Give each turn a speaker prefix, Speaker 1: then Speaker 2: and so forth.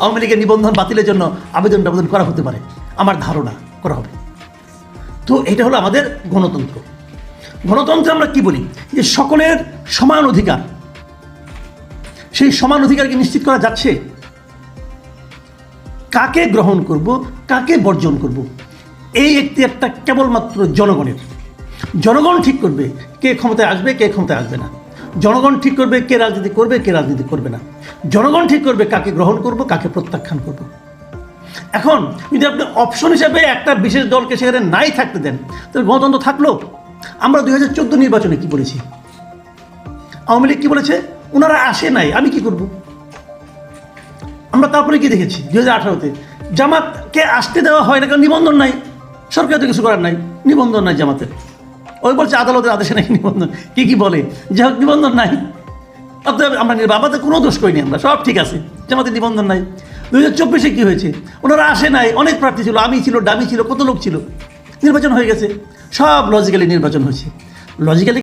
Speaker 1: আওয়ামী লীগের নিবন্ধন বাতিলের জন্য আবেদন করা হতে পারে, আমার ধারণা করা হবে। তো এটা হলো আমাদের গণতন্ত্র। গণতন্ত্রে আমরা কি বলি, যে সকলের সমান অধিকার, সেই সমান অধিকারকে নিশ্চিত করা যাচ্ছে। কাকে গ্রহণ করব, কাকে বর্জন করব, এই একটা কেবলমাত্র জনগণের। জনগণ ঠিক করবে কে ক্ষমতায় আসবে, কে ক্ষমতায় আসবে না। জনগণ ঠিক করবে কে রাজনীতি করবে, কে রাজনীতি করবে না। জনগণ ঠিক করবে কাকে গ্রহণ করব, কাকে প্রত্যাখ্যান করব। এখন যদি আপনি অপশন হিসাবে একটা বিশেষ দলকে সেখানে নাই থাকতে দেন, তাহলে গণতন্ত্র থাকলো। আমরা 2014 নির্বাচনে কি বলেছি, আওয়ামী লীগ কি বলেছে, ওনারা আসে নাই, আমি কি করব। আমরা তারপরে কি দেখেছি 2018-তে জামাতকে আসতে দেওয়া হয় না, কারণ নিবন্ধন নাই, সরকার তো কিছু করার নাই, নিবন্ধন নাই জামাতের। ওই বলছে আদালতের আদেশে নাকি নিবন্ধন, কি বলে, যাই হোক নিবন্ধন নাই, অর্থাৎ আমরা আমাদের কোনো দোষ করিনি, আমরা সব ঠিক আছে, জামাতের নিবন্ধন নাই। 2024-এ কী হয়েছে, ওনারা আসে নাই, অনেক প্রার্থী ছিল, আমি ছিল, ডামি ছিল, কত লোক ছিল, নির্বাচন হয়ে গেছে, সব লজিক্যালি নির্বাচন হয়েছে। লজিক্যালি